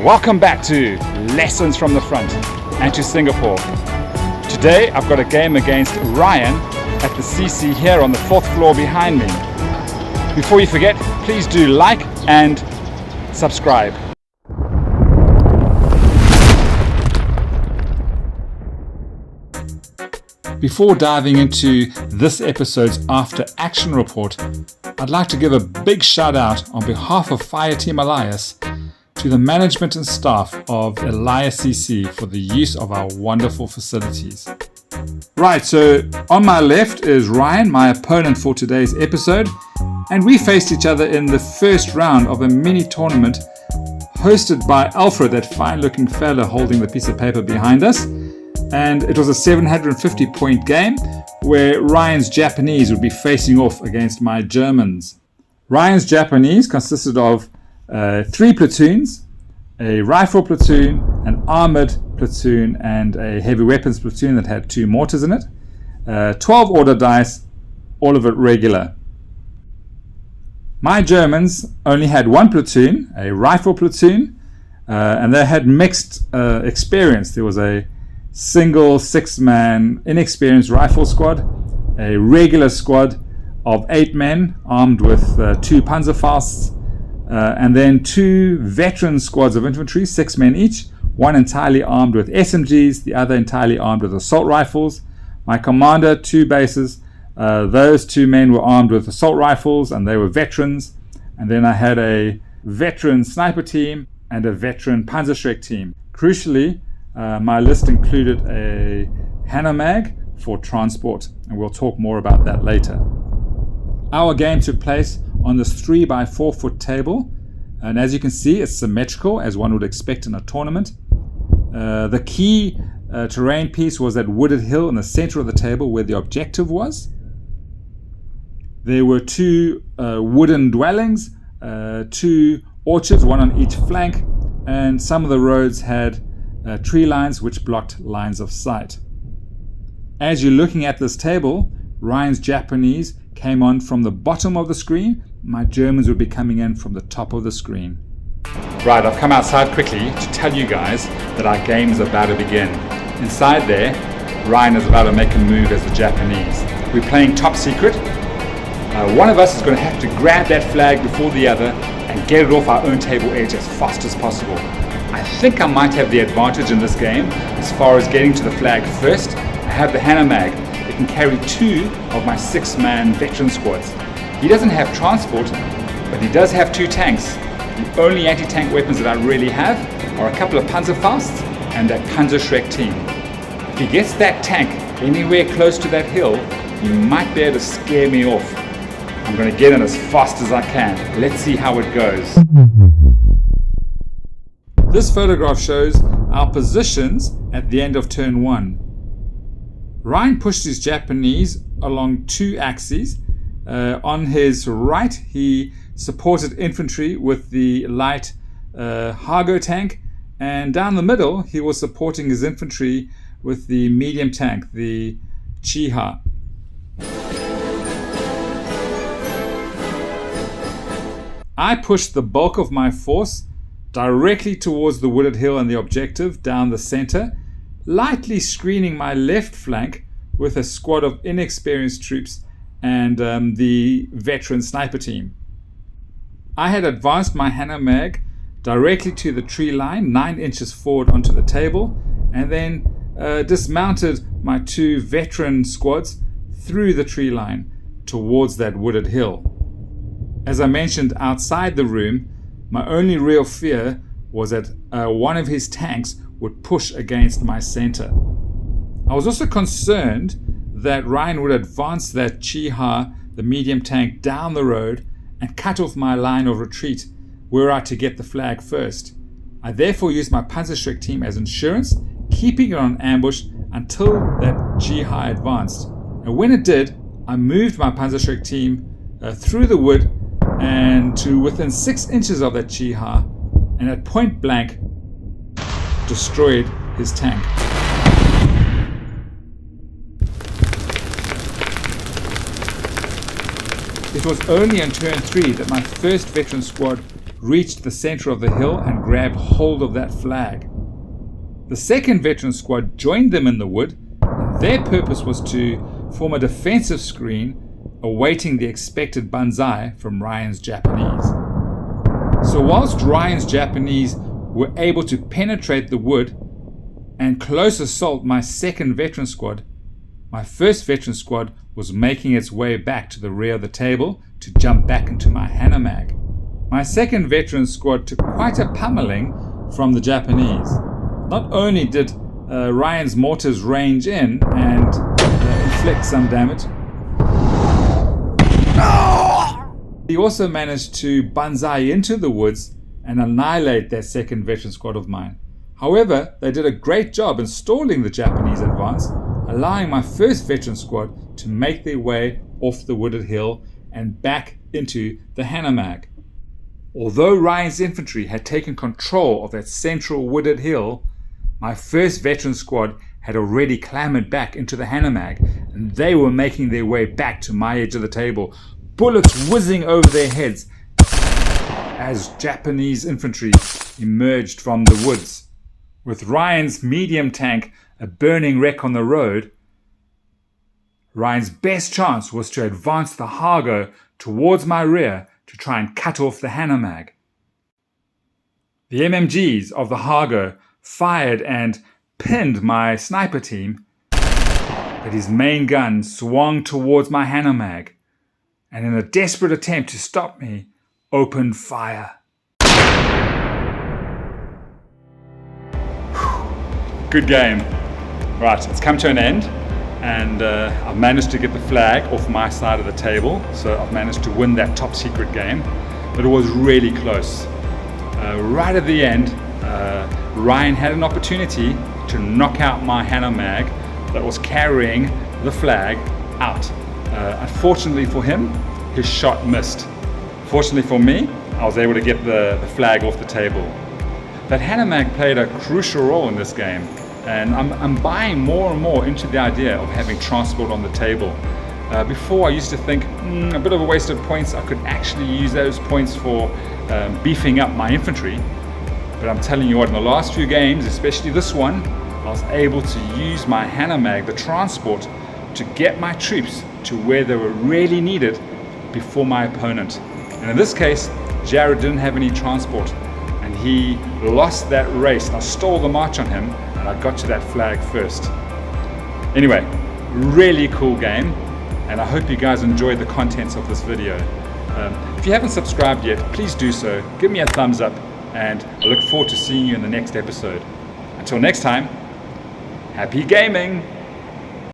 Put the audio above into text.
Welcome back to Lessons from the Front and to Singapore. Today I've got a game against Ryan at the CC here on the 4th floor behind me. Before you forget, please do like and subscribe. Before diving into this episode's after action report, I'd like to give a big shout out on behalf of Fire Team Elias to the management and staff of Elias CC for the use of our wonderful facilities. Right, so on my left is Ryan, my opponent for today's episode, and we faced each other in the first round of a mini tournament hosted by Alfred, that fine looking fella holding the piece of paper behind us. And it was a 750 point game where Ryan's Japanese would be facing off against my Germans. Ryan's Japanese consisted of 3 platoons, a rifle platoon, an armored platoon, and a heavy weapons platoon that had 2 mortars in it. 12 order dice, all of it regular. My Germans only had 1 platoon, a rifle platoon, and they had mixed experience. There was a single 6-man inexperienced rifle squad, a regular squad of 8 men armed with 2 Panzerfausts, and then 2 veteran squads of infantry, 6 men each, one entirely armed with SMGs, the other entirely armed with assault rifles. My commander, 2 bases, those 2 men were armed with assault rifles and they were veterans. And then I had a veteran sniper team and a veteran Panzerschreck team. Crucially, my list included a Hanomag for transport, and we'll talk more about that later. Our game took place on this 3x4 foot table, and as you can see, it's symmetrical as one would expect in a tournament. The key terrain piece was that wooded hill in the center of the table where the objective was. There were 2 wooden dwellings, 2 orchards, one on each flank, and some of the roads had tree lines which blocked lines of sight. As you're looking at this table, Ryan's Japanese came on from the bottom of the screen. My Germans would be coming in from the top of the screen. Right, I've come outside quickly to tell you guys that our game is about to begin. Inside there, Ryan is about to make a move as the Japanese. We're playing top secret. One of us is going to have to grab that flag before the other and get it off our own table edge as fast as possible. I think I might have the advantage in this game as far as getting to the flag first. I have the Hanomag. It can carry 2 of my 6-man veteran squads. He doesn't have transport, but he does have 2 tanks. The only anti-tank weapons that I really have are a couple of Panzerfausts and that Panzerschreck team. If he gets that tank anywhere close to that hill, he might be able to scare me off. I'm going to get in as fast as I can. Let's see how it goes. This photograph shows our positions at the end of turn 1. Ryan pushed his Japanese along 2 axes. On his right, he supported infantry with the light Hago tank, and down the middle, he was supporting his infantry with the medium tank, the IJA. I pushed the bulk of my force directly towards the wooded hill and the objective down the center, lightly screening my left flank with a squad of inexperienced troops and the veteran sniper team. I had advanced my Hanomag directly to the tree line, 9 inches forward onto the table, and then dismounted my 2 veteran squads through the tree line towards that wooded hill. As I mentioned outside the room, my only real fear was that one of his tanks would push against my center. I was also concerned that Ryan would advance that IJA, the medium tank, down the road and cut off my line of retreat were I to get the flag first. I therefore used my Panzerschreck team as insurance, keeping it on ambush until that IJA advanced. And when it did, I moved my Panzerschreck team through the wood and to within 6 inches of that IJA, and at point blank destroyed his tank. It was only on turn 3 that my first veteran squad reached the center of the hill and grabbed hold of that flag. The second veteran squad joined them in the wood. Their purpose was to form a defensive screen awaiting the expected banzai from Ryan's Japanese. So whilst Ryan's Japanese were able to penetrate the wood and close assault my second veteran squad, my first veteran squad was making its way back to the rear of the table to jump back into my Hanamag. My second veteran squad took quite a pummeling from the Japanese. Not only did Ryan's mortars range in and inflict some damage, he also managed to banzai into the woods and annihilate that second veteran squad of mine. However, they did a great job in stalling the Japanese advance, allowing my first veteran squad to make their way off the wooded hill and back into the Hanamag. Although Ryan's infantry had taken control of that central wooded hill, my first veteran squad had already clambered back into the Hanamag, and they were making their way back to my edge of the table, bullets whizzing over their heads as Japanese infantry emerged from the woods. With Ryan's medium tank a burning wreck on the road, Ryan's best chance was to advance the Hargo towards my rear to try and cut off the Hanamag. The MMGs of the Hargo fired and pinned my sniper team, but his main gun swung towards my Hanamag, and in a desperate attempt to stop me, opened fire. Good game. Right, it's come to an end, and I've managed to get the flag off my side of the table, so I've managed to win that top secret game, but it was really close. Right at the end, Ryan had an opportunity to knock out my Hanamag that was carrying the flag out. Unfortunately for him, his shot missed. Fortunately for me, I was able to get the flag off the table. That Hanamag played a crucial role in this game, and I'm buying more and more into the idea of having transport on the table. Before I used to think, a bit of a waste of points, I could actually use those points for beefing up my infantry. But I'm telling you what, in the last few games, especially this one, I was able to use my Hanamag, the transport, to get my troops to where they were really needed before my opponent. And in this case, Jared didn't have any transport, and he lost that race. I stole the march on him, and I got to that flag first. Anyway, really cool game, and I hope you guys enjoyed the contents of this video. If you haven't subscribed yet, please do so. Give me a thumbs up, and I look forward to seeing you in the next episode. Until next time, happy gaming!